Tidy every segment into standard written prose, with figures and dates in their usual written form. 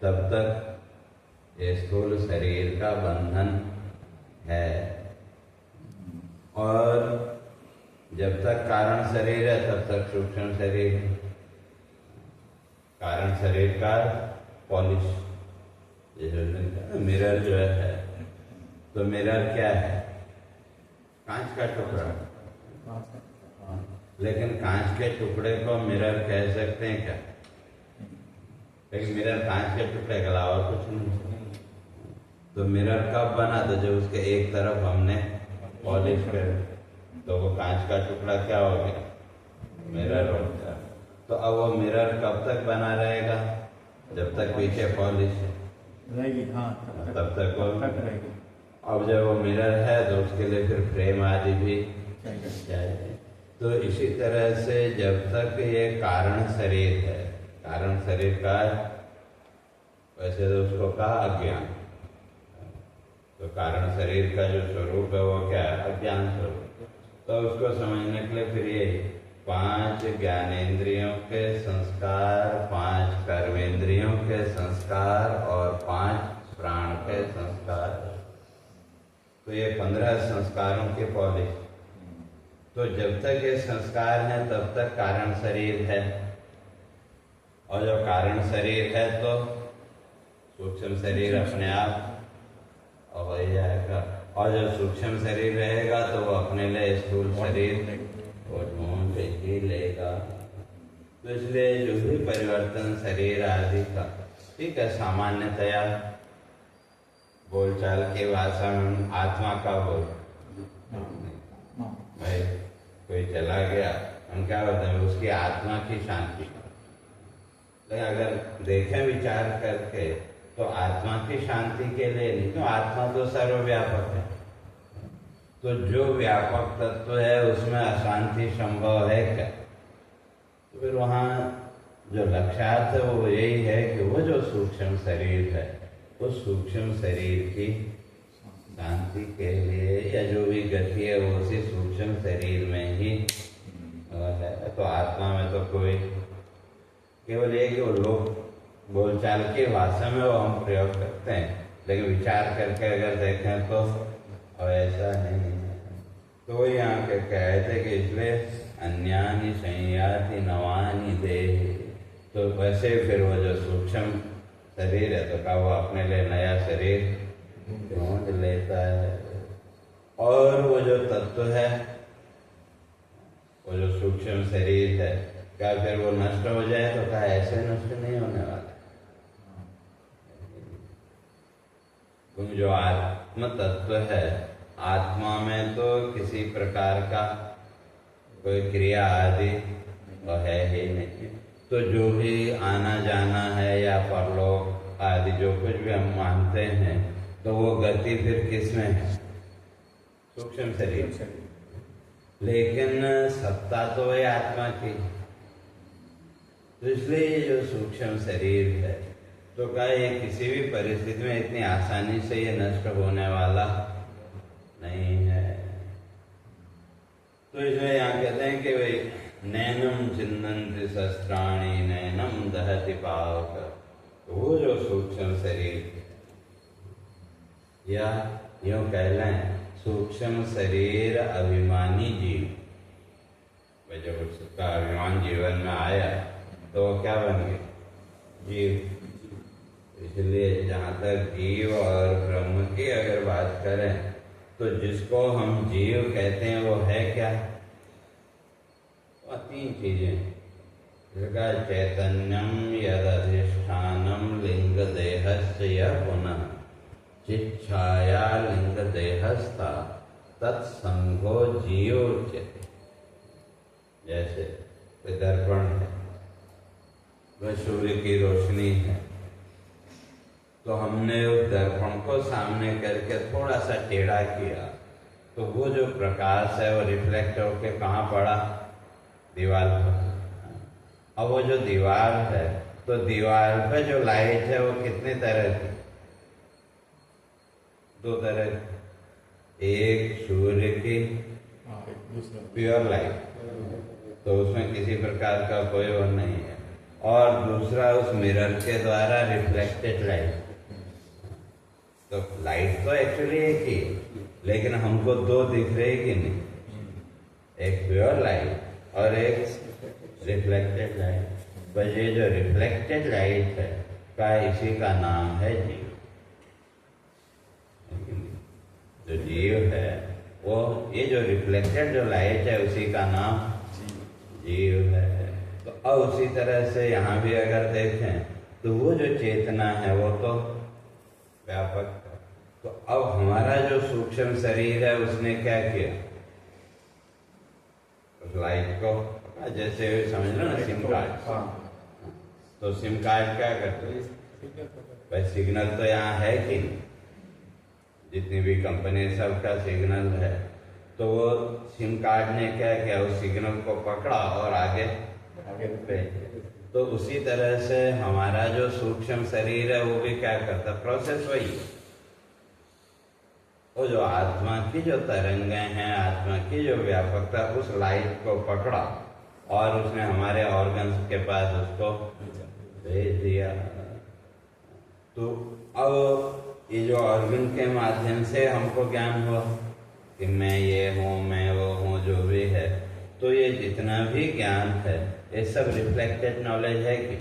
तब तक ये स्थूल शरीर का बंधन है, और जब तक कारण शरीर है तब तक सूक्ष्म शरीर है। कारण शरीर का पॉलिश, जैसे मिरर जो है, तो मिरर क्या है? कांच का टुकड़ा। लेकिन कांच के टुकड़े को मिरर कह सकते हैं क्या? लेकिन मिरर कांच के टुकड़े के अलावा कुछ नहीं। तो मिरर कब बना? तो जब उसके एक तरफ हमने पॉलिश कर, तो वो कांच का टुकड़ा क्या हो गया? मिरर हो गया। तो अब वो मिरर कब तक बना रहेगा? जब तक पीछे पॉलिश रहेगी। हाँ, तब तक वो रहेगी। अब जब वो मिरर है तो उसके लिए फिर फ्रेम आदि भी चाहिए। तो इसी तरह से जब तक ये कारण शरीर है, कारण शरीर का वैसे तो उसको कहा अज्ञान। तो कारण शरीर का जो स्वरूप है वो क्या है? अज्ञान स्वरूप। तो उसको समझने के लिए फिर ये 5 ज्ञानेंद्रियों के संस्कार, 5 कर्मेंद्रियों के संस्कार और 5 प्राण के संस्कार, तो ये 15 संस्कारों के पॉलिश। तो जब तक ये संस्कार है तब तक कारण शरीर है, और जब कारण शरीर है तो सूक्ष्म शरीर अपने आप हो जाएगा, और जब सूक्ष्म शरीर रहेगा तो वो अपने लिए स्थूल शरीर वो ढूंढ ही लेगा। तो इसलिए जो भी परिवर्तन शरीर आदि का, ठीक है, सामान्यतया बोलचाल की भाषा में आत्मा का बोल भाई, कोई चला गया, हम क्या बोलते हैं? उसकी आत्मा की शांति। लेकिन अगर देखें विचार करके तो आत्मा की शांति के लिए नहीं, तो आत्मा तो सर्वव्यापक है। तो जो व्यापक तत्व है उसमें अशांति संभव है क्या? तो फिर वहाँ जो लक्ष्यार्थ है वो यही है कि वो जो सूक्ष्म शरीर है, उस सूक्ष्म शरीर की शांति के लिए या जो भी गति है वो उसी सूक्ष्म शरीर में ही है। तो आत्मा में तो कोई, केवल ये कि वो लोग बोलचाल की भाषा में वो हम प्रयोग करते हैं, लेकिन विचार करके अगर देखें तो ऐसा नहीं है। तो यहाँ के कहते कि इसलिए अन्यानि संयाति नवानि देहि। तो वैसे फिर वो जो सूक्ष्म शरीर है तो क्या वो अपने लिए नया शरीर ढूंढ लेता है। और वो जो तत्व है, वो जो सूक्ष्म शरीर है, क्या फिर वो नष्ट हो जाए? तो क्या ऐसे नष्ट नहीं होने वाला। क्योंकि जो आत्म तत्व है, आत्मा में तो किसी प्रकार का कोई क्रिया आदि तो है ही नहीं। तो जो भी आना जाना है या परलोक आदि जो कुछ भी हम मानते हैं, तो वो गति फिर किस में है? सूक्ष्म शरीर। लेकिन सत्ता तो है आत्मा की। तो इसलिए जो सूक्ष्म शरीर है, तो क्या ये किसी भी परिस्थिति में इतनी आसानी से ये नष्ट होने वाला नहीं है। तो इसलिए यहाँ कहते हैं कि भाई नैनम चिन्नन्ति शस्त्राणि नैनम दहति पावक। तो वो जो सूक्ष्म शरीर, या यूँ कह लें सूक्ष्म शरीर अभिमानी जीव, भाई जब उसका अभिमान जीवन में आया तो क्या बन गया? जीव। इसलिए जहाँ तक जीव और ब्रह्म की अगर बात करें, तो जिसको हम जीव कहते हैं वो है क्या? वो 3 चीजें, जिसका चैतन्यम यदधिष्ठानम लिंग देहस्य पुनः चिच्छाया लिंग देहस्था तत्संगो जीव उच्यते। जैसे कोई दर्पण है, वह सूर्य की रोशनी है, तो हमने उस दर्पण को सामने करके थोड़ा सा टेढ़ा किया, तो वो जो प्रकाश है वो रिफ्लेक्ट होके कहाँ पड़ा? दीवार पर। अब वो जो दीवार है, तो दीवार पे जो लाइट है वो कितने तरह की? 2 तरह की। एक सूर्य की प्योर लाइट, तो उसमें किसी प्रकार का कोई वो नहीं है, और दूसरा उस मिरर के द्वारा रिफ्लेक्टेड लाइट। तो लाइट तो एक्चुअली एक ही है, लेकिन हमको दो दिख रहे कि नहीं, एक प्योर लाइट और एक रिफ्लेक्टेड लाइट। बस ये जो रिफ्लेक्टेड लाइट है का इसी का नाम है जीव। जो जीव है वो, ये जो रिफ्लेक्टेड जो लाइट है उसी का नाम जीव है। तो अब उसी तरह से यहाँ भी अगर देखें तो वो जो चेतना है वो तो व्यापक है। तो अब हमारा जो सूक्ष्म शरीर है उसने क्या किया, उस लाइट को, जैसे समझ लो ना सिम कार्ड, तो सिम कार्ड क्या करते हैं, भाई सिग्नल तो यहाँ है कि नहीं, जितनी भी कंपनी सबका सिग्नल है, तो वो सिम कार्ड ने क्या किया, उस सिग्नल को पकड़ा और आगे भेज। तो उसी तरह से हमारा जो सूक्ष्म शरीर है वो भी क्या करता, प्रोसेस वही है। वो जो आत्मा की जो तरंगें हैं, आत्मा की जो व्यापकता, उस लाइट को पकड़ा और उसने हमारे ऑर्गन्स के पास उसको भेज दिया। तो अब ये जो ऑर्गन के माध्यम से हमको ज्ञान हुआ कि मैं ये हूँ, मैं वो हूँ, जो भी है, तो ये जितना भी ज्ञान है ये सब रिफ्लेक्टेड नॉलेज है कि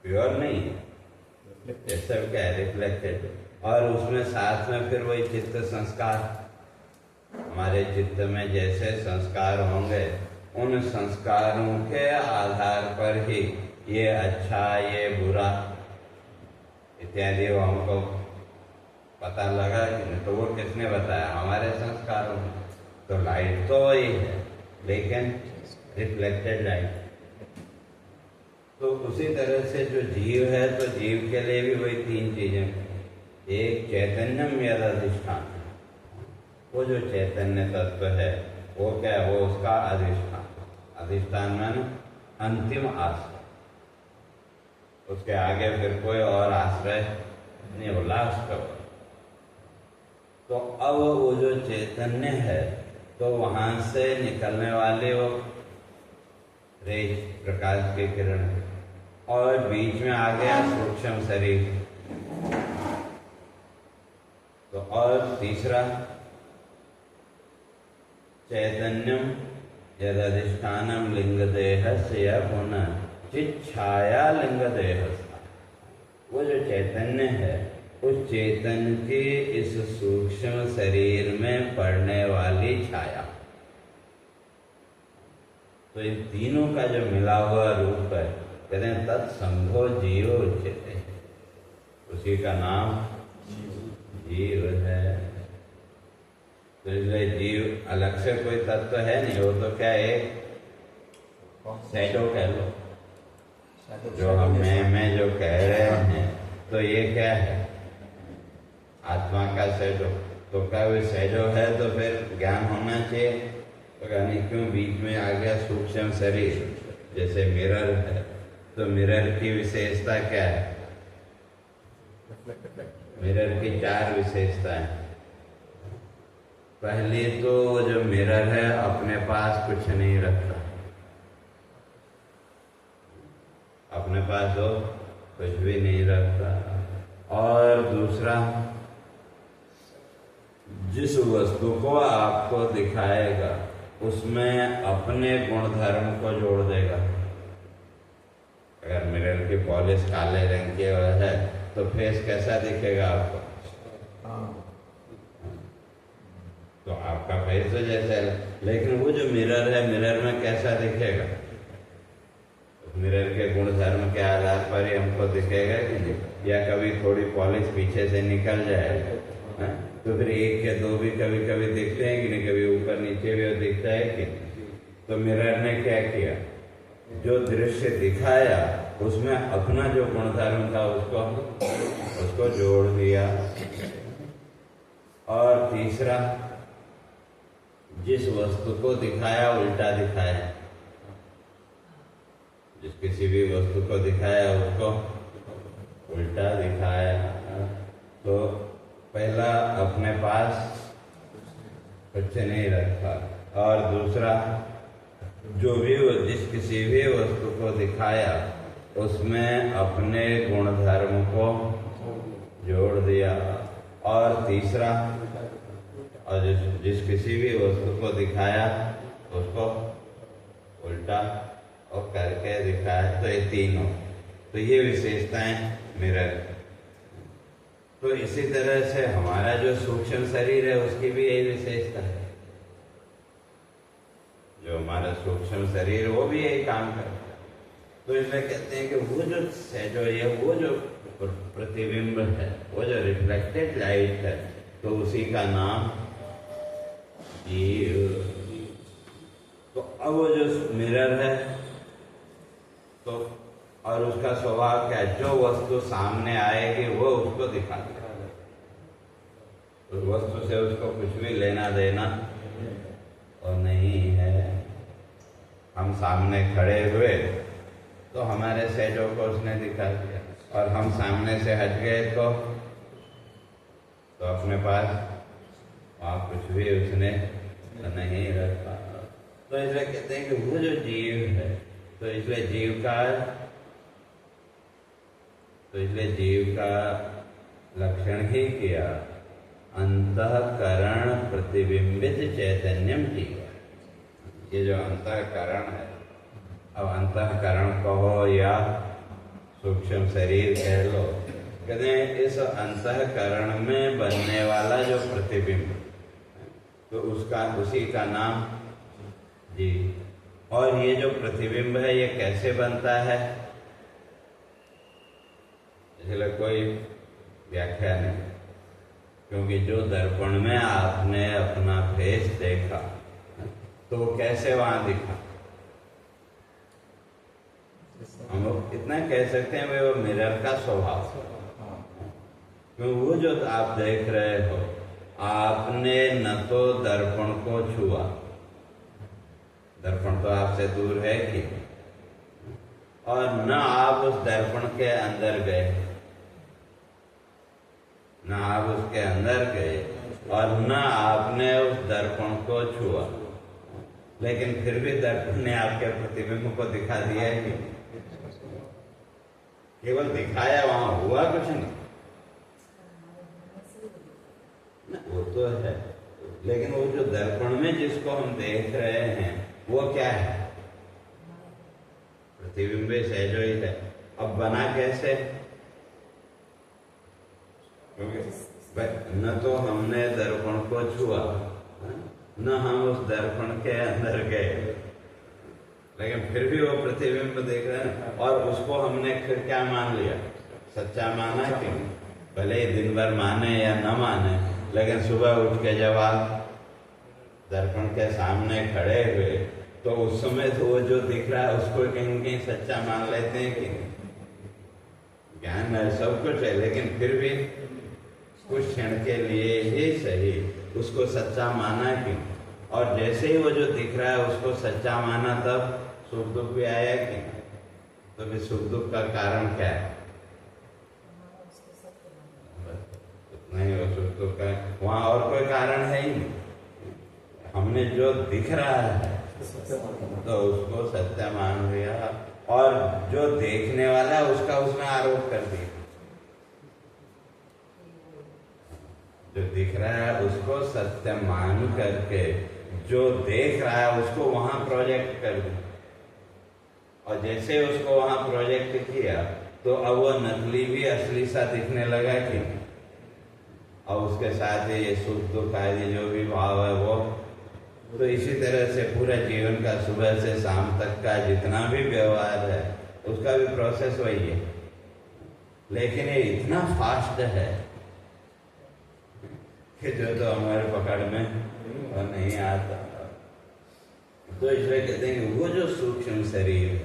प्योर नहीं है, ये सब क्या है, रिफ्लेक्टेड। और उसमें साथ में फिर वही चित्त संस्कार, हमारे चित्त में जैसे संस्कार होंगे उन संस्कारों के आधार पर ही ये अच्छा, ये बुरा इत्यादि वो हमको पता लगा कि नहीं। तो वो किसने बताया, हमारे संस्कारों में। तो लाइट तो वही है लेकिन रिफ्लेक्टेड लाइट। तो उसी तरह से जो जीव है, तो जीव के लिए भी वही तीन चीजें, एक चैतन्यम यद अधिष्ठान, वो जो चैतन्य तत्व है वो क्या है, वो उसका अधिष्ठान। अधिष्ठान माने अंतिम आश्रय, उसके आगे फिर कोई और आश्रय नहीं, वो लास्ट का। तो अब वो जो चैतन्य है, तो वहां से निकलने वाले वो रेज, प्रकाश की किरण, और बीच में आ गया सूक्ष्म शरीर। तो और तीसरा चैतन्यम यद अधिष्ठानम लिंग देहस्य पुनः चिच्छाया लिंग देह। वो जो चैतन्य है, उस चेतन की इस सूक्ष्म शरीर में पड़ने वाली छाया। तो इन तीनों का जो मिला हुआ रूप है, कहते हैं तत्संगो जीव उच्यते, उसी का नाम जीव है। तो इसलिए जीव अलग से कोई तत्व है नहीं, वो तो क्या है, शैडो कह लो, जो हम मैं जो कह रहे हैं, तो ये क्या है, आत्मा का शैडो। तो क्या वो शैडो है, तो फिर ज्ञान होना चाहिए। तो यानी क्यों बीच में आ गया सूक्ष्म शरीर, जैसे मिरर है, तो मिरर की विशेषता क्या है, मिरर की चार विशेषताएं। पहली तो जो मिरर है अपने पास कुछ नहीं रखता, अपने पास वो कुछ भी नहीं रखता। और दूसरा, जिस वस्तु को आपको दिखाएगा उसमें अपने गुण धर्म को जोड़ देगा। अगर मिरर की पॉलिश काले रंग की है तो फेस कैसा दिखेगा आपको, तो आपका फेस तो जैसा है, लेकिन वो जो मिरर है, मिरर में कैसा दिखेगा, मिरर के गुण धर्म के आधार पर ही हमको दिखेगा कि नहीं। या कभी थोड़ी पॉलिश पीछे से निकल जाए तो फिर एक या दो भी कभी कभी दिखते हैं कि नहीं, कभी ऊपर नीचे भी दिखता है कि नहीं। तो मिरर ने क्या किया, जो दृश्य दिखाया उसमें अपना जो गुण धर्म था उसको जोड़ दिया। और तीसरा, जिस वस्तु को दिखाया उल्टा दिखाया, जिस किसी भी वस्तु को दिखाया उसको उल्टा दिखाया। तो पहला अपने पास कुछ नहीं रखा, और दूसरा जो भी जिस किसी भी वस्तु को दिखाया उसमें अपने गुण धर्म को जोड़ दिया। और तीसरा, और जिस किसी भी वस्तु को दिखाया उसको उल्टा और करके दिखाया। तो ये तीनों, तो ये विशेषताएं मिरर। तो इसी तरह से हमारा जो सूक्ष्म शरीर है उसकी भी यही विशेषता है। जो हमारा सूक्ष्म शरीर वो भी यही काम करता है। तो इसमें कहते हैं कि वो जो ये वो जो प्रतिबिंब है, वो जो रिफ्लेक्टेड लाइट है, तो उसी का नाम जीव। तो अब वो जो मिरर है, तो और उसका स्वभाव क्या है? जो वस्तु सामने आएगी वो उसको दिखा देगा। उस वस्तु से उसको कुछ भी लेना देना और नहीं है। हम सामने खड़े हुए तो हमारे सहजों को उसने दिखा दिया, और हम सामने से हट गए तो अपने पास वहाँ कुछ भी उसने नहीं रखा। तो इसलिए कहते हैं कि वो जो जीव है, तो इसलिए जीव का लक्षण ही किया अंतःकरण प्रतिबिंबित चैतन्यम जीव। ये जो अंतःकरण है, अब अंतःकरण कहो या सूक्ष्म शरीर कह लो, कहते हैं इस अंतःकरण में बनने वाला जो प्रतिबिंब, तो उसी का नाम जीव। और ये जो प्रतिबिंब है ये कैसे बनता है, इसलिए कोई व्याख्या नहीं। क्योंकि जो दर्पण में आपने अपना फेस देखा तो कैसे वहां दिखा, हम लोग इतना कह सकते हैं वो मिरर का स्वभाव। क्योंकि वो जो आप देख रहे हो, आपने न तो दर्पण को छुआ, दर्पण तो आपसे दूर है कि, और न आप उस दर्पण के अंदर गए, न आप उसके अंदर गए, और न आपने उस दर्पण को छुआ, लेकिन फिर भी दर्पण ने आपके प्रतिबिंब को दिखा दिया है कि केवल दिखाया, वहां हुआ कुछ नहीं। वो तो है, लेकिन वो जो दर्पण में जिसको हम देख रहे हैं वो क्या है? प्रतिबिंब सहजो ही है। अब बना कैसे? क्योंकि न तो हमने दर्पण को छुआ, न हम उस दर्पण के अंदर गए, लेकिन फिर भी वो प्रतिबिंब देख रहे हैं। और उसको हमने फिर क्या मान लिया? सच्चा माना कि भले ही दिन भर माने या न माने, लेकिन सुबह उठ के जब आप दर्पण के सामने खड़े हुए तो उस समय तो वो जो दिख रहा है उसको कहीं कहीं सच्चा मान लेते हैं कि ज्ञान है, सब कुछ है, लेकिन फिर भी कुछ क्षण के लिए ही सही उसको सच्चा माना कि, और जैसे ही वो जो दिख रहा है उसको सच्चा माना, तब सुख दुख भी आया कि, तो फिर सुख दुख का कारण क्या है? नहीं, वो सुख दुख का वहां और कोई कारण है ही नहीं। हमने जो दिख रहा है तो उसको सत्य मान लिया, और जो देखने वाला है उसका उसमें आरोप कर दिया। जो दिख रहा है उसको सत्य मान करके जो देख रहा है उसको वहां प्रोजेक्ट कर दिया, और जैसे उसको वहां प्रोजेक्ट किया तो अब वो नकली भी असली सा दिखने लगा कि, और उसके साथ ये सुख दुख आदि जो भी भाव है वो, तो इसी तरह से पूरा जीवन का सुबह से शाम तक का जितना भी व्यवहार है उसका भी प्रोसेस वही है, लेकिन ये इतना फास्ट है कि जो तो हमारे पकड़ में नहीं आता। तो इसलिए कहते हैं कि वो जो सूक्ष्म शरीर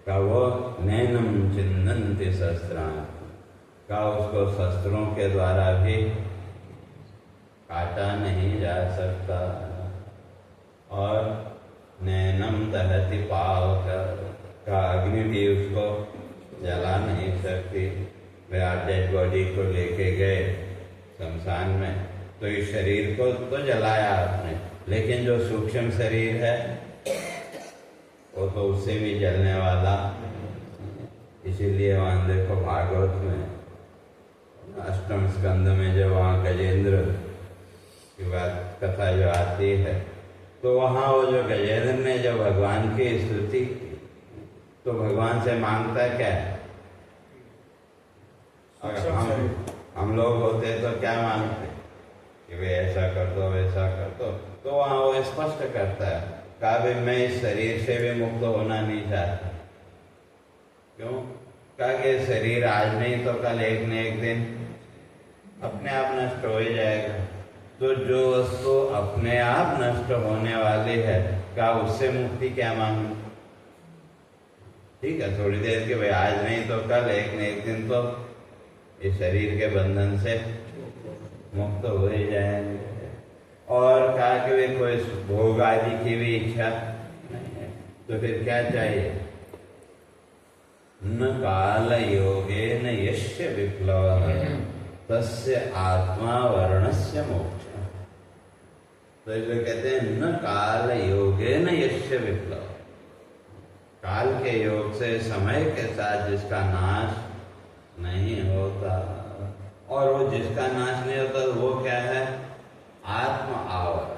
का वो नैनम चिन्नन्ति शस्त्रान् का, उसको शस्त्रों के द्वारा भी काटा नहीं जा सकता, और नैनम दहति पावक का, अग्नि भी उसको जला नहीं सकती। वे आप डेड बॉडी को लेके गए शमशान में, तो इस शरीर को तो जलाया आपने, लेकिन जो सूक्ष्म शरीर है वो तो उससे भी जलने वाला। इसीलिए वहां देखो भागवत में अष्टम स्कंद में जब वहाँ गजेंद्र की बात कथा जो आती है, तो वहाँ वो जो गजेंद्र ने जब भगवान की स्तुति की, तो भगवान से मांगता क्या है? अगर हम लोग होते तो क्या मांगते कि वे ऐसा कर दो, वैसा कर दो। तो वहाँ वो स्पष्ट करता है, कहा भी मैं इस शरीर से भी मुक्त होना नहीं चाहता। क्यों? कहा कि शरीर आज नहीं तो कल एक न एक दिन अपने आप नष्ट हो ही जाएगा। तो जो वस्तु अपने आप नष्ट होने वाली है, क्या उससे मुक्ति क्या मांगू? ठीक है, थोड़ी देर के भाई, आज नहीं तो कल एक न एक दिन तो इस शरीर के बंधन से मुक्त हो ही जाएंगे। और कहा कि वे कोई भोग आदि की भी इच्छा नहीं है, तो फिर क्या चाहिए? न काल योगे न यस्य विप्लव तस्य आत्मा वर्णस्य मोक्ष। तो इसलिए कहते हैं न काल योगे न यस्य विप्लव। काल के योग से, समय के साथ जिसका नाश नहीं होता, और वो जिसका नाश नहीं होता वो क्या है? आत्म आवरण।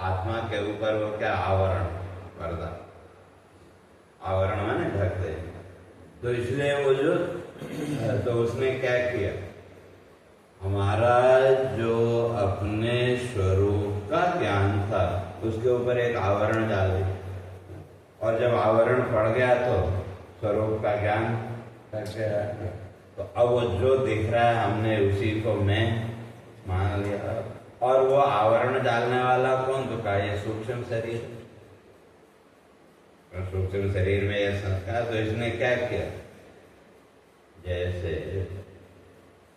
आत्मा के ऊपर वो क्या? आवरण, पर्दा। आवरण माने ढक दे। तो इसलिए वो जो तो उसने क्या किया? हमारा जो अपने स्वरूप का ज्ञान था उसके ऊपर एक आवरण डाल दिया, और जब आवरण पड़ गया तो स्वरूप का ज्ञान कैसे आ गया? तो अब वो जो दिख रहा है हमने उसी को मैं मान लिया। और वो आवरण डालने वाला कौन? तो कहा ये सूक्ष्म शरीर। और सूक्ष्म शरीर में यह संस्कार। तो इसने क्या किया? जैसे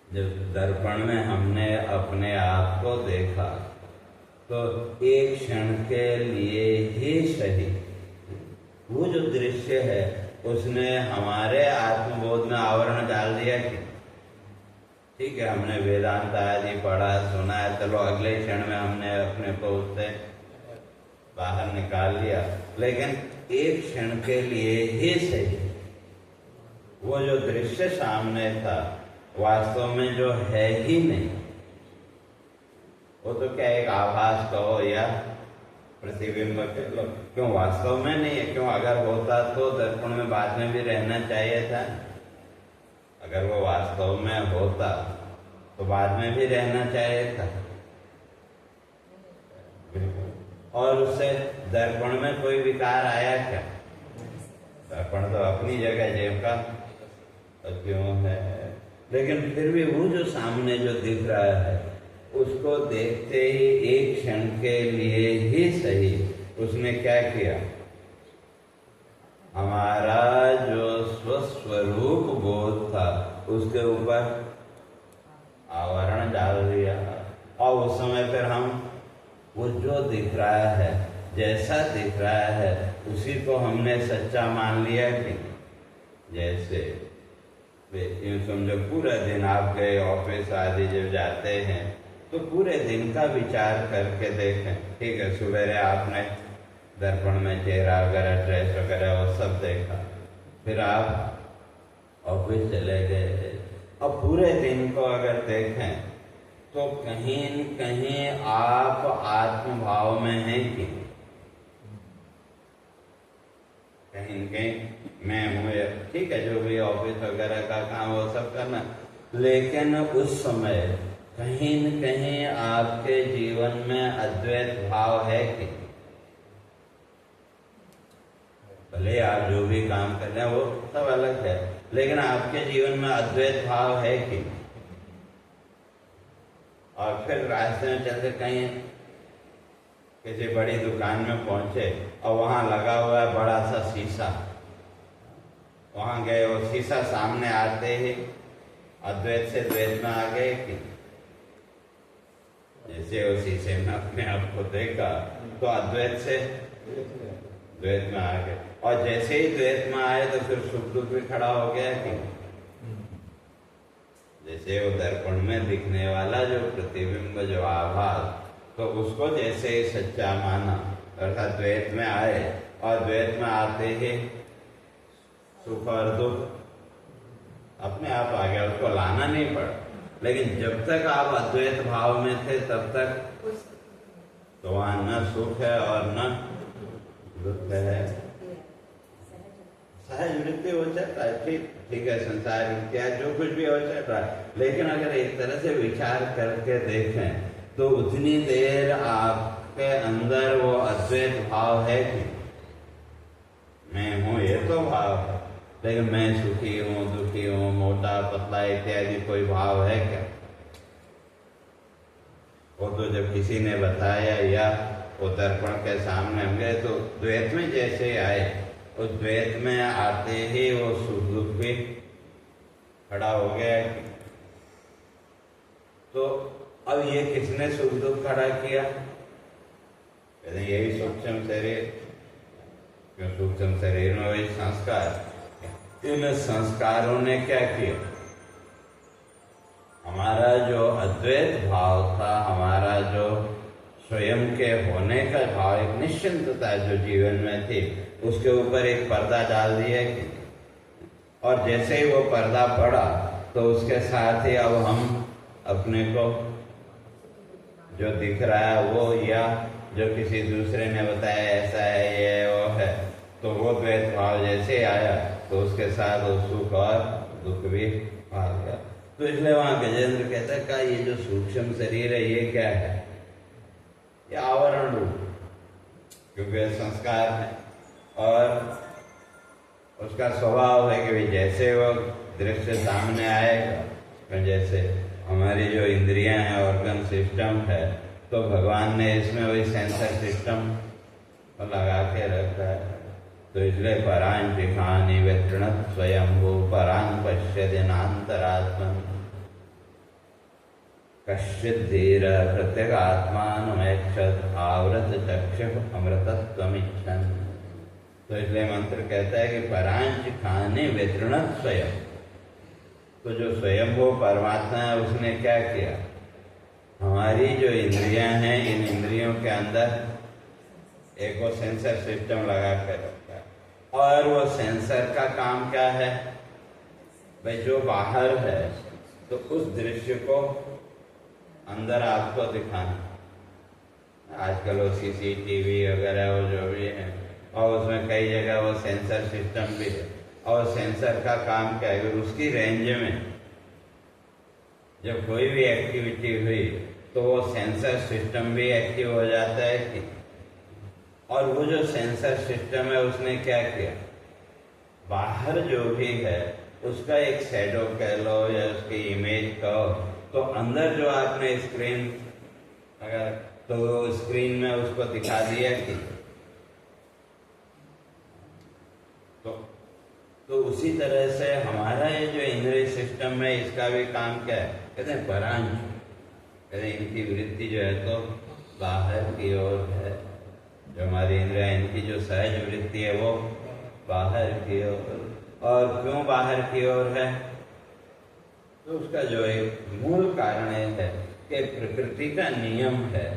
जब दर्पण में हमने अपने आप को देखा, तो एक क्षण के लिए ही सही वो जो दृश्य है उसने हमारे आत्मबोध में आवरण डाल दिया कि ठीक है, हमने वेदांत आदि पढ़ा सुना है, चलो अगले क्षण में हमने अपने को उससे बाहर निकाल लिया। लेकिन एक क्षण के लिए ही सही वो जो दृश्य सामने था वास्तव में जो है ही नहीं। वो तो क्या एक आभास कहो या प्रतिबिंब के लो, क्यों वास्तव में नहीं है? क्यों? अगर होता तो दर्पण में बाद में भी रहना चाहिए था। अगर वो वास्तव में होता तो बाद में भी रहना चाहिए था। और उससे दर्पण में कोई विकार आया क्या? दर्पण तो अपनी जगह जेब का क्यों है, लेकिन फिर भी वो जो सामने जो दिख रहा है उसको देखते ही एक क्षण के लिए ही सही उसने क्या किया? हमारा जो स्वस्वरूप बोध था उसके ऊपर आवरण डाल दिया। और उस समय फिर हम वो जो दिख रहा है, जैसा दिख रहा है, उसी को हमने सच्चा मान लिया कि जैसे यूँ समझो पूरा दिन आप गए ऑफिस आदि जब जाते हैं तो पूरे दिन का विचार करके देखें। ठीक है, सवेरे आपने दर्पण में चेहरा वगैरह, ड्रेस वगैरह वो सब देखा, फिर आप ऑफिस चले गए। अब पूरे दिन को अगर देखें तो कहीं न कहीं आप आत्मभाव में हैं कि कहीं न कहीं मैं हूँ। ठीक है, जो भी ऑफिस वगैरह का काम वो सब करना, लेकिन उस समय कहीं न कहीं आपके जीवन में अद्वैत भाव है कि भले आप जो भी काम कर रहे हैं वो सब अलग है, लेकिन आपके जीवन में अद्वैत भाव है कि। और फिर रास्ते में चलते कहीं किसी बड़ी दुकान में पहुंचे और वहां लगा हुआ है बड़ा सा शीशा, वहां गए, वो शीशा सामने आते ही अद्वैत से द्वैत में आ गए कि जैसे वो शीशे में अपने आप को देखा तो अद्वैत से द्वैत में आ गए। और जैसे ही द्वैत में आए तो फिर सुख दुख भी खड़ा हो गया कि जैसे वो दर्पण में दिखने वाला जो प्रतिबिंब, जो आभास, तो उसको जैसे ही सच्चा माना अर्थात द्वैत में आए और द्वैत में आते ही सुख और दुख अपने आप आ गया, उसको लाना नहीं पड़ा। लेकिन जब तक आप अद्वैत भाव में थे तब तक तो वहां न सुख है और न दुख है। सहज वृत्ति हो जाता है, ठीक है, संसार क्या जो कुछ भी हो जाता है। लेकिन अगर एक तरह से विचार करके देखें तो उतनी देर आपके अंदर वो अद्वैत भाव है कि मैं हूं, ये तो भाव है, लेकिन मैं सुखी हूं, दुखी हूं, मोटा पतला इत्यादि कोई भाव है क्या? वो तो जब किसी ने बताया या वो दर्पण के सामने हम गए तो द्वैत में जैसे आए, उस द्वैत में आते ही वो सुख दुख भी खड़ा हो गया। तो अब ये किसने सुख दुख खड़ा किया? कहते यही सूक्ष्म शरीर, क्यों सूक्ष्म शरीर में वही संस्कार। इन संस्कारों ने क्या किया? हमारा जो अद्वैत भाव था, हमारा जो स्वयं के होने का भाव, एक निश्चिंतता जो जीवन में थी, उसके ऊपर एक पर्दा डाल दिया कि, और जैसे ही वो पर्दा पड़ा तो उसके साथ ही अब हम अपने को जो दिख रहा है वो, या जो किसी दूसरे ने बताया ऐसा है, ये वो है, तो वो द्वैत भाव जैसे आया तो उसके साथ वो सुख और दुख भी आ गया। तो इसलिए वहां गजेंद्र कहता है का ये जो सूक्ष्म शरीर है ये क्या है? ये आवरण रूप, क्योंकि संस्कार है और उसका स्वभाव है कि जैसे वो दृश्य सामने आएगा, जैसे हमारी जो इंद्रियां हैं, ऑर्गन सिस्टम है, तो भगवान ने इसमें वही सेंसर सिस्टम लगा के रखा है। तो इसलिए परां दिखानी वितृणत स्वयंभू परां पश्यदिनांतरात्मन कश्चित् धीर प्रत्यगात्मानमैक्षत आवृत चक्षुः अमृतत्वमिच्छन्। तो इसलिए मंत्र कहता है कि परांच खाने वितृणत स्वयं। तो जो स्वयं वो परमात्मा है उसने क्या किया? हमारी जो इंद्रियां हैं, इन इंद्रियों के अंदर एक वो सेंसर सिस्टम लगा कर रखा है। और वो सेंसर का काम क्या है? भाई जो बाहर है तो उस दृश्य को अंदर आपको दिखाना। आजकल वो सीसीटीवी वगैरह वो जो भी है, और उसमें कई जगह वो सेंसर सिस्टम भी है। और सेंसर का काम क्या है? उसकी रेंज में जब कोई भी एक्टिविटी हुई तो वो सेंसर सिस्टम भी एक्टिव हो जाता है कि, और वो जो सेंसर सिस्टम है उसने क्या किया? बाहर जो भी है उसका एक शैडो कह लो या उसकी इमेज कहो, तो अंदर जो आपने स्क्रीन अगर तो स्क्रीन में उसको दिखा दिया कि, तो उसी तरह से हमारा ये जो इंद्रिय सिस्टम है इसका भी काम क्या है? कहते हैं परांच। कहते हैं इनकी वृत्ति जो है तो बाहर की ओर है। जो हमारी इंद्रिया, इनकी जो सहज वृत्ति है वो बाहर की ओर। और क्यों बाहर की ओर है? तो उसका जो एक मूल कारण है कि प्रकृति का नियम है,